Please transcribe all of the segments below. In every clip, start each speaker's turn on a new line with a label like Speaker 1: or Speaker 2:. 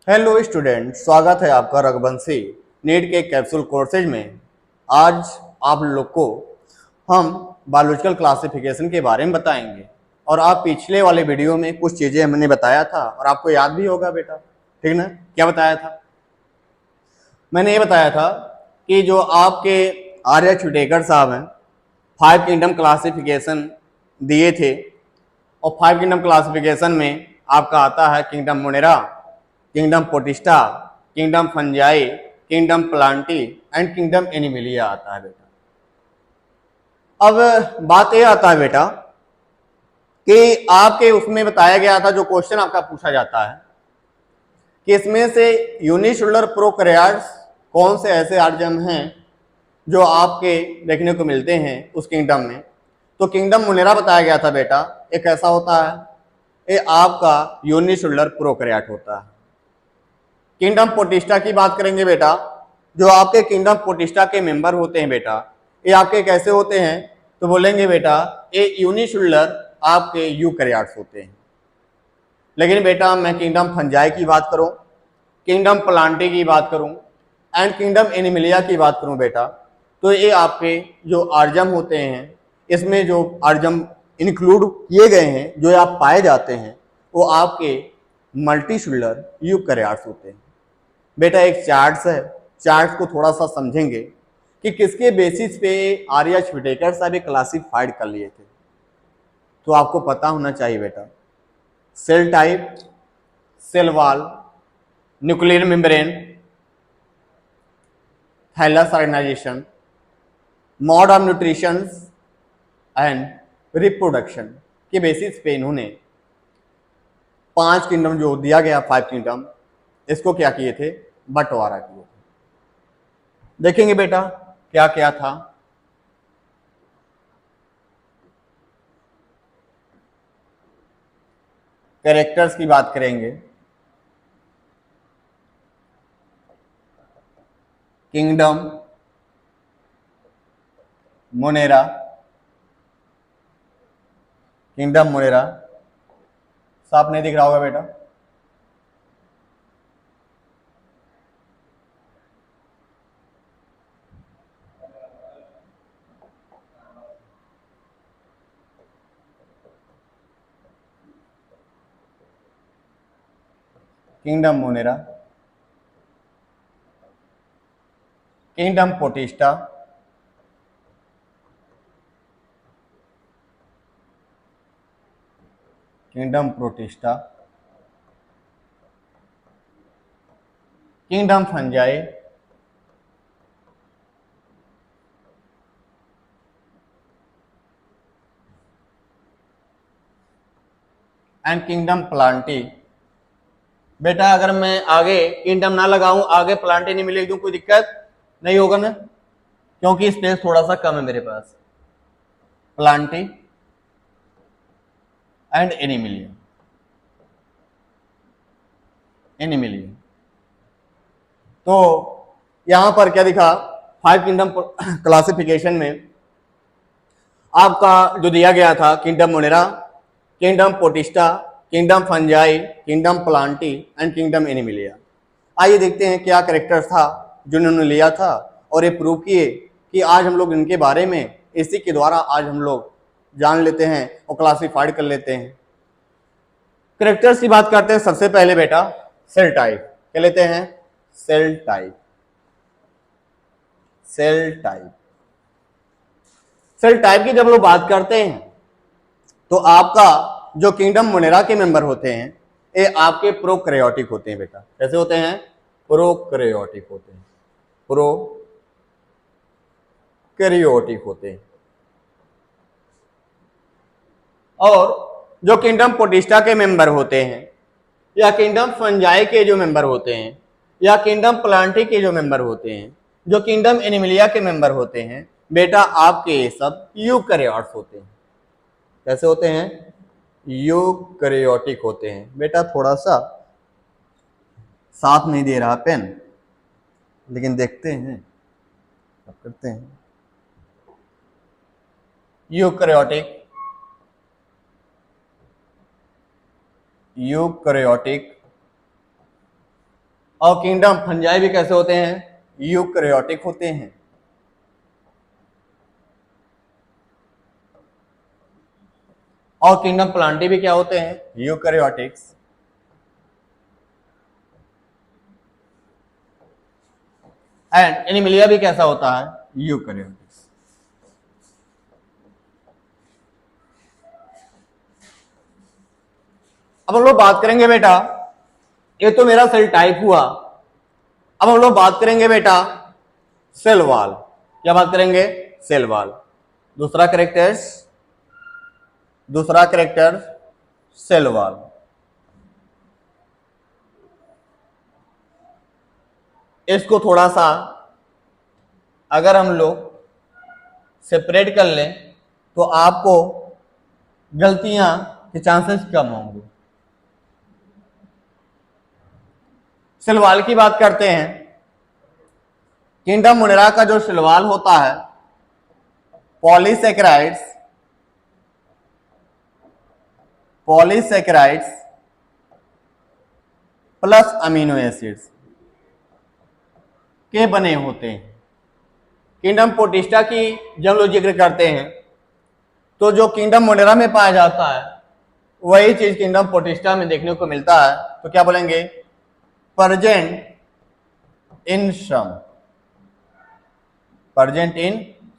Speaker 1: Hello student, स्वागत है आपका रघुवंशी नीट के कैप्सूल कोर्सेज में। आज आप लोग को हम बायोलॉजिकल क्लासिफिकेशन के बारे में बताएंगे और आप पिछले वाले वीडियो में कुछ चीज़ें हमने बताया था और आपको याद भी होगा बेटा, ठीक ना? क्या बताया था? मैंने ये बताया था कि जो आपके आर्य छुटेकर साहब हैं 5 किंगडम क्लासिफिकेशन दिए थे और 5 किंगडम क्लासिफिकेशन में आपका आता है kingdom Monera, kingdom Protista, kingdom Fungi, kingdom Plantae and kingdom Animalia आता है बेटा। अब बात यह आता है बेटा कि आपके उसमें बताया गया था, जो क्वेश्चन आपका पूछा जाता है कि इसमें से यूनिसेलुलर प्रोकैरियोट्स कौन से ऐसे आर्जम हैं जो आपके देखने को मिलते हैं उस किंगडम में। तो किंगडम मोनेरा बताया गया था बेटा, एक ऐसा होता है, ये आपका यूनिसेलुलर प्रोकैरियोट होता है। किंगडम पोटिस्टा की बात करेंगे बेटा, जो आपके किंगडम पोटिस्टा के मेंबर होते हैं बेटा, ये आपके कैसे होते हैं? तो बोलेंगे बेटा ये यूनिसेलुलर आपके यूकैरियोट्स होते हैं। लेकिन बेटा मैं किंगडम फंजाई की बात करूं, किंगडम प्लांटी की बात करूं एंड किंगडम एनिमिलिया की बात करूं बेटा, तो ये आपके जो आर्जम होते हैं, इसमें जो आर्जम इंक्लूड किए गए हैं, जो आप पाए जाते हैं, वो आपके मल्टीसेलुलर यूकैरियोट्स होते हैं। बेटा एक चार्ट्स है, चार्ट्स को थोड़ा सा समझेंगे कि किसके बेसिस पे आर्य व्हिटेकर साहब क्लासिफाइड कर लिए थे। तो आपको पता होना चाहिए बेटा, cell type, cell wall, nuclear membrane, thallus organization, mode of nutrition and reproduction के बेसिस पे इन्होंने 5 किंगडम जो दिया गया, 5 किंगडम, इसको क्या किए थे? बंटवारा किए थे। देखेंगे बेटा क्या क्या था। कैरेक्टर्स की बात करेंगे, किंगडम मोनेरा, किंगडम मोनेरा साफ नहीं दिख रहा होगा बेटा, kingdom Monera, kingdom Protista, kingdom Protista, kingdom Fungi, and kingdom Plantae. बेटा अगर मैं आगे किंगडम ना लगाऊं, आगे प्लांटी नहीं मिलेगी तो कोई दिक्कत नहीं होगा ना, क्योंकि स्पेस थोड़ा सा कम है मेरे पास। Plantae and Animalia, Animalia. तो यहां पर क्या दिखा, 5 किंगडम क्लासिफिकेशन में आपका जो दिया गया था, kingdom Monera, kingdom Protista, kingdom Fungi, kingdom Plantae and kingdom Animalia. आइए देखते हैं क्या कैरेक्टर था जो इन्होंने लिया था और ये प्रूव किए कि आज हम लोग इनके बारे में इसी के द्वारा आज हम लोग जान लेते हैं और क्लासिफाइड कर लेते हैं। कैरेक्टर्स की बात करते हैं। सबसे पहले बेटा सेल टाइप, क्या लेते हैं? Cell type, cell type. Cell type की जब लोग बात करते हैं तो आपका जो किंगडम मोनेरा के मेंबर होते हैं, ये आपके प्रोकैरियोटिक होते हैं बेटा। कैसे होते हैं? प्रोकैरियोटिक होते हैं, प्रोकैरियोटिक होते हैं। और जो किंगडम पोटिस्टा के मेंबर होते हैं, या किंगडम फंजाई के जो मेंबर होते हैं, या किंगडम प्लांटी के जो मेंबर होते हैं, जो किंगडम एनिमिलिया के मेंबर होते हैं, बेटा आपके ये सब यूकैरियोट्स होते हैं। कैसे होते हैं? यूकैरियोटिक होते हैं। बेटा थोड़ा सा साफ नहीं दे रहा पेन, लेकिन देखते हैं, अब करते हैं। यूकैरियोटिक, यूकैरियोटिक और किंगडम फंजाई भी कैसे होते हैं, यूकैरियोटिक होते हैं। और किंगडम प्लांटी भी क्या होते हैं, यूकैरियोटिक्स। एंड एनिमलिया भी कैसा होता है, यूकैरियोटिक्स। अब हम लोग बात करेंगे बेटा, ये तो मेरा सेल टाइप हुआ। अब हम लोग बात करेंगे बेटा सेल वॉल। क्या बात करेंगे, सेल वॉल। दूसरा कैरेक्टर सेल वॉल। इसको थोड़ा सा अगर हम लोग सेपरेट कर लें तो आपको गलतियां के चांसेस कम होंगे। सेल वॉल की बात करते हैं। किंगडम मोनेरा का जो सेल वॉल होता है, पॉलीसैकेराइड्स प्लस अमीनो एसिड्स के बने होते हैं। किंगडम प्रोटिस्टा की जब लोग जिक्र करते हैं तो जो किंगडम मोनेरा में पाया जाता है वही चीज किंगडम प्रोटिस्टा में देखने को मिलता है। तो क्या बोलेंगे, present in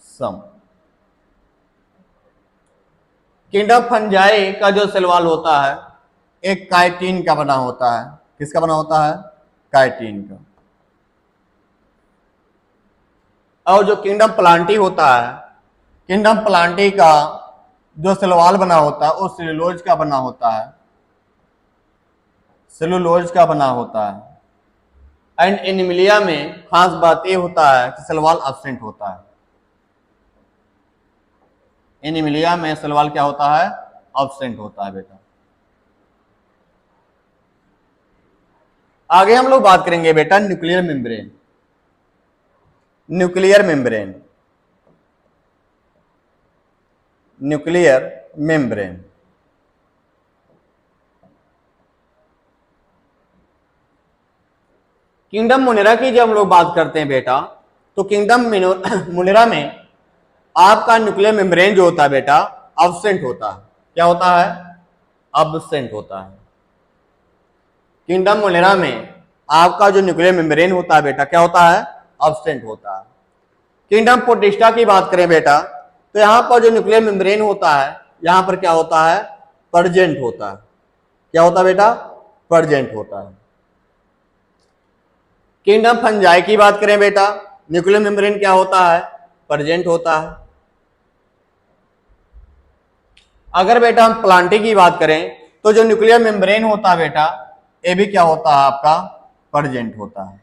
Speaker 1: some. Kingdom fungi का जो सेल वॉल होता है एक काइटिन का बना होता है। किसका बना होता है, काइटिन का। और जो किंगडम प्लांटी होता है, किंगडम प्लांटी का जो सेल वॉल बना होता है वो सेलुलोज का बना होता है। एंड एनिमलिया में खास बात ये होता है कि सेल वॉल एब्सेंट होता है। एनिमलिया में सेल वॉल क्या होता है, एब्सेंट होता है बेटा। आगे हम लोग बात करेंगे बेटा न्यूक्लियर मेम्ब्रेन। किंगडम मोनेरा की जब हम लोग बात करते हैं बेटा तो किंगडम मोनेरा में आपका न्यूक्लियर मेम्ब्रेन जो होता है बेटा एब्सेंट होता है। क्या होता है, एब्सेंट होता है। किंगडम मोनेरा में आपका जो न्यूक्लियर मेम्ब्रेन होता है बेटा क्या होता है, एब्सेंट होता है। किंगडम प्रोटिस्टा की बात करें बेटा तो यहां पर जो न्यूक्लियर मेम्ब्रेन होता है यहां पर क्या होता है, प्रेजेंट होता है। क्या होता है बेटा, प्रेजेंट होता है। किंगडम फंजाई की बात करें बेटा, न्यूक्लियर मेम्ब्रेन क्या होता है, प्रेजेंट होता है। अगर बेटा हम प्लांटी की बात करें तो जो न्यूक्लियर मेम्ब्रेन होता है बेटा ये भी क्या होता है, आपका प्रेजेंट होता है।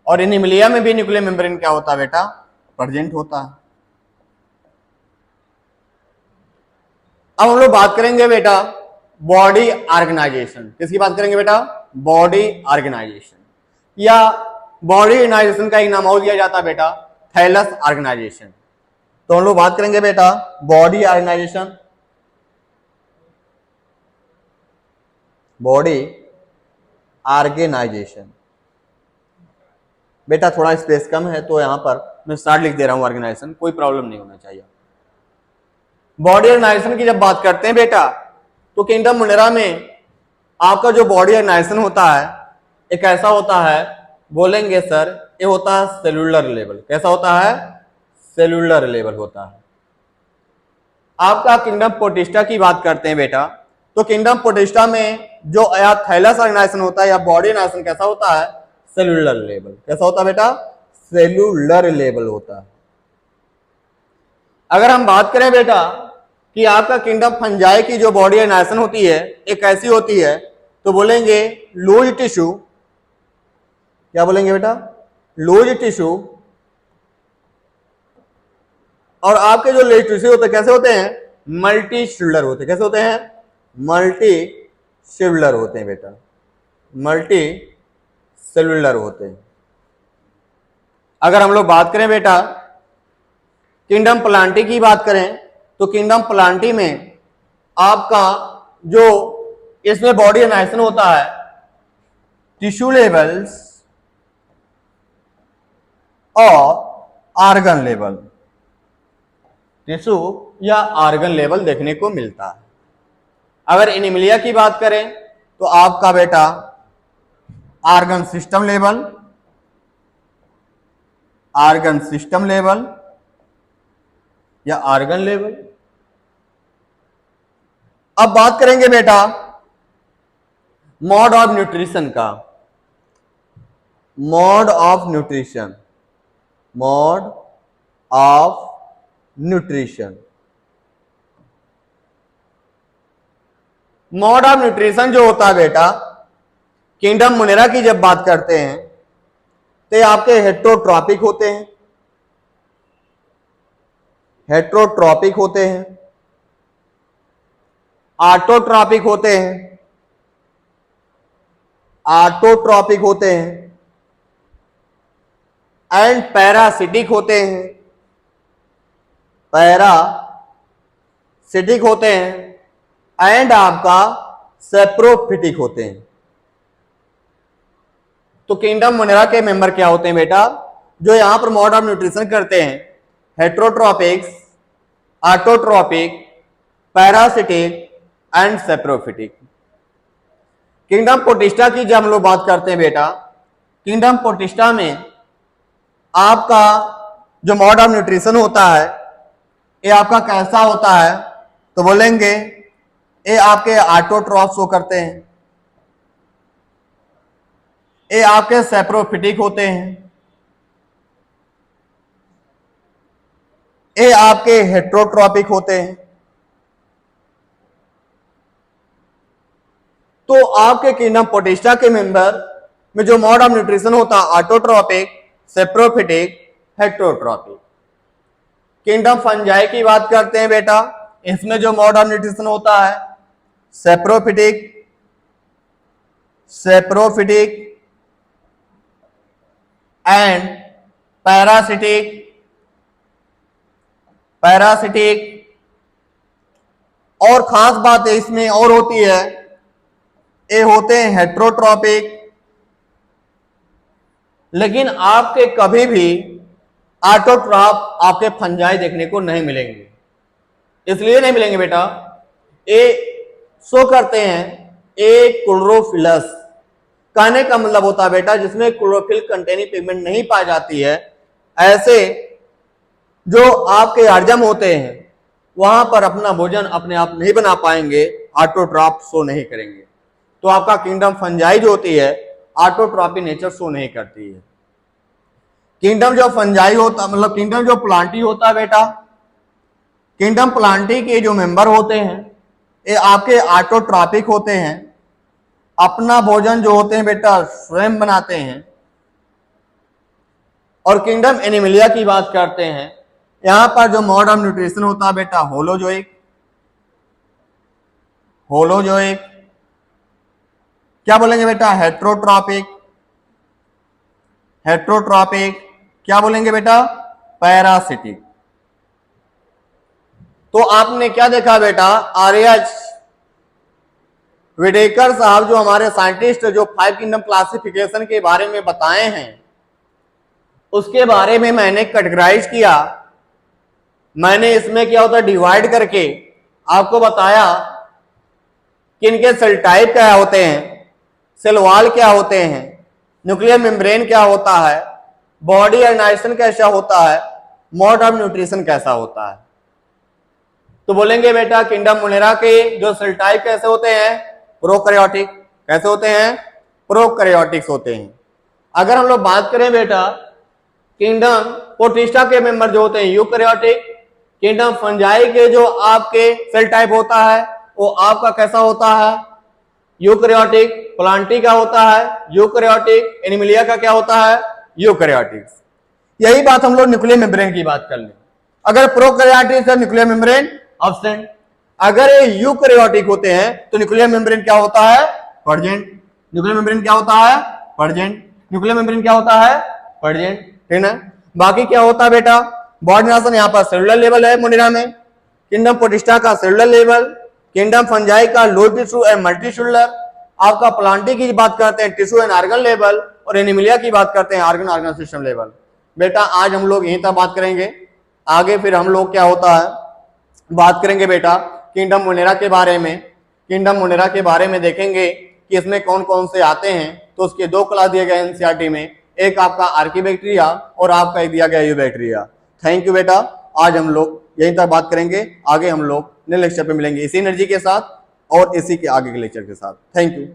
Speaker 1: और एनिमलिया में भी न्यूक्लियर मेम्ब्रेन क्या होता है बेटा, प्रेजेंट होता है। अब हम लोग बात करेंगे बेटा बॉडी ऑर्गेनाइजेशन। किसकी बात करेंगे बेटा, बॉडी ऑर्गेनाइजेशन, या बॉडी ऑर्गेनाइजेशन का एक नाम और दिया जाता है बेटा थैलस ऑर्गेनाइजेशन। तो हम लोग बात करेंगे बेटा बॉडी ऑर्गेनाइजेशन। बेटा थोड़ा स्पेस कम है तो यहां पर मैं स्टार्ट लिख दे रहा हूं ऑर्गेनाइजेशन, कोई प्रॉब्लम नहीं होना चाहिए। बॉडी ऑर्गेनाइजेशन की जब बात करते हैं बेटा तो किंगडम मोनेरा में आपका जो बॉडी ऑर्गेनाइजेशन होता है एक ऐसा होता है, बोलेंगे सर ये होता है सेलुलर लेवल। कैसा होता है, सेलुलर लेवल होता है। आपका किंगडम प्रोटिस्टा की बात करते हैं बेटा तो किंगडम प्रोटिस्टा में जो या थैलस ऑर्गेनाइजेशन होता है या बॉडी ऑर्गेनाइजेशन कैसा होता है, सेलुलर लेवल। कैसा होता है बेटा, सेलुलर लेवल होता है। अगर हम बात करें बेटा कि आपका किंगडम फंजाई की जो बॉडी ऑर्गेनाइजेशन होती है एक ऐसी होती है तो बोलेंगे लूज टिश्यू। क्या बोलेंगे बेटा, लूज टिश्यू। और आपके जो लूज टिश्यू होते हैं कैसे होते हैं, मल्टी सेलुलर होते हैं। कैसे होते हैं, मल्टी सेलुलर होते हैं बेटा, मल्टी सेलुलर होते हैं। अगर हम लोग बात करें बेटा किंगडम प्लांटी की बात करें तो किंगडम प्लांटी में आपका जो इसमें बॉडी ऑर्गेनाइजेशन होता है टिश्यू लेवल्स और आर्गन लेवल, टिश्यू या आर्गन लेवल देखने को मिलता है। अगर एनीमिलिया की बात करें तो आपका बेटा argon system level, argon system level या आर्गन लेवल। अब बात करेंगे बेटा मोड ऑफ न्यूट्रिशन का। Mode of nutrition, mode of nutrition, mode of nutrition जो होता है बेटा, किंगडम मुनेरा की जब बात करते हैं तो ये आपके हेट्रोट्रॉपिक होते हैं, हेट्रोट्रॉपिक होते हैं, ऑटोट्रॉपिक होते हैं, ऑटोट्रॉपिक होते हैं एंड पैरासिटिक होते हैं, पैरासिटिक होते हैं एंड आपका सेप्रोफिटिक होते हैं। तो किंगडम मुनेरा के मेंबर क्या होते हैं बेटा, जो यहां पर मोड ऑफ न्यूट्रिशन करते हैं, heterotrophics, autotrophic, parasitic and saprophytic. Kingdom Protista की जब हम लोग बात करते हैं बेटा, किंगडम प्रोटिस्टा में आपका जो मोड ऑफ न्यूट्रिशन होता है ये आपका कैसा होता है, तो बोलेंगे ये आपके ऑटोट्रॉफ शो करते हैं, ये आपके सेप्रोफिटिक होते हैं, ये आपके हेट्रोट्रॉपिक होते हैं। तो आपके किंगडम प्रोटिस्टा के मेंबर में जो मोड ऑफ न्यूट्रिशन होता है autotrophic, saprophytic, heterotrophic. Kingdom fungi की बात करते हैं बेटा, इसमें जो मोड ऑफ न्यूट्रिशन होता है saprophytic, saprophytic and parasitic, parasitic. और खास बात है इसमें और होती है, ये होते हैं हेट्रोट्रॉपिक। लेकिन आपके कभी भी ऑटोट्रॉप आपके फंजाई देखने को नहीं मिलेंगे। इसलिए नहीं मिलेंगे बेटा, ये शो करते हैं ए क्लोरोफिलस। कहने का मतलब होता है बेटा जिसमें क्लोरोफिल कंटेनिंग पिगमेंट नहीं पाई जाती है, ऐसे जो आपके अर्जम होते हैं वहां पर अपना भोजन अपने आप नहीं बना पाएंगे, ऑटोट्रॉप शो नहीं करेंगे। तो आपका किंगडम फंजाई जो होती है ऑटोट्रॉपी नेचर शो नहीं करती है। किंगडम जो फंजाई होता मतलब किंगडम जो प्लांटी होता है बेटा, किंगडम प्लांटी के जो मेंबर होते हैं ये आपके ऑटोट्रॉपिक होते हैं, अपना भोजन जो होते हैं बेटा स्वयं बनाते हैं। और किंगडम एनिमिलिया की बात करते हैं, यहां पर जो मोड ऑफ न्यूट्रिशन होता है बेटा होलोजोइक, होलोजोइक। क्या बोलेंगे बेटा हेट्रोट्रॉपिक, हेट्रोट्रॉपिक। क्या बोलेंगे बेटा पैरासिटिक। तो आपने क्या देखा बेटा, आर्यच विडेकर साहब जो हमारे साइंटिस्ट जो 5 किंगडम क्लासिफिकेशन के बारे में बताए हैं उसके बारे में मैंने कैटेगराइज किया। मैंने इसमें क्या होता है डिवाइड करके आपको बताया कि इनके सेल टाइप क्या होते हैं, सेल वॉल क्या होते हैं, न्यूक्लियर मेम्ब्रेन क्या होता है, बॉडी ऑर्गेनाइजेशन कैसा होता है, मोड ऑफ न्यूट्रिशन कैसा होता है। तो बोलेंगे बेटा किंगडम मुनेरा के जो सेल टाइप कैसे होते हैं, प्रोकैरियोटिक। कैसे होते हैं, प्रोकैरियोटिक्स होते हैं। अगर हम लोग बात करें बेटा किंगडम प्रोटिस्टा के मेंबर जो होते हैं यूकैरियोटिक, किंगडम फंजाई के जो आपके सेल टाइप होता है वो आपका कैसा होता है यूकैरियोटिक, प्लांटी का होता है यूकैरियोटिक, एनिमिलिया का क्या होता है यूकैरियोटिक। यही बात हम लोग न्यूक्लियर मेम्ब्रेन की बात कर लें। अगर प्रोकैरियोटिक है न्यूक्लियर मेम्ब्रेन एब्सेंट, अगर ये यूकैरियोटिक होते हैं तो न्यूक्लियर मेम्ब्रेन क्या होता है प्रेजेंट। न्यूक्लियर मेम्ब्रेन क्या होता है प्रेजेंट, न्यूक्लियर मेम्ब्रेन क्या होता है प्रेजेंट, ठीक है। बाकी क्या होता है बेटा बॉडी ऑर्गेनाइजेशन, यहाँ पर सेलुलर लेवल है मुनेरा में, किंगडम प्रोटिस्टा का सेलुलर लेवल, किंगडम फंजाई का लो टिश्यू एंड मल्टी सेलुलर, आपका प्लांटी की बात करते हैं टिश्यू एंड ऑर्गन लेवल, और एनिमिलिया की बात करते हैं ऑर्गन ऑर्गन सिस्टम लेवल। बेटा आज हम लोग यहीं तक बात करेंगे, आगे फिर हम लोग क्या होता है बात करेंगे बेटा किंगडम मोनेरा के बारे में। किंगडम मोनेरा के बारे में देखेंगे कि इसमें कौन कौन से आते हैं। तो उसके दो क्लास दिए गए एनसीईआरटी में, एक आपका आर्कीबैक्टीरिया और आपका एक दिया गया यूबैक्टीरिया। थैंक यू बेटा, आज हम लोग यहीं तक बात करेंगे, आगे हम लोग नेक्स्ट लेक्चर पे मिलेंगे इसी एनर्जी के साथ और इसी के आगे के लेक्चर के साथ। Thank you.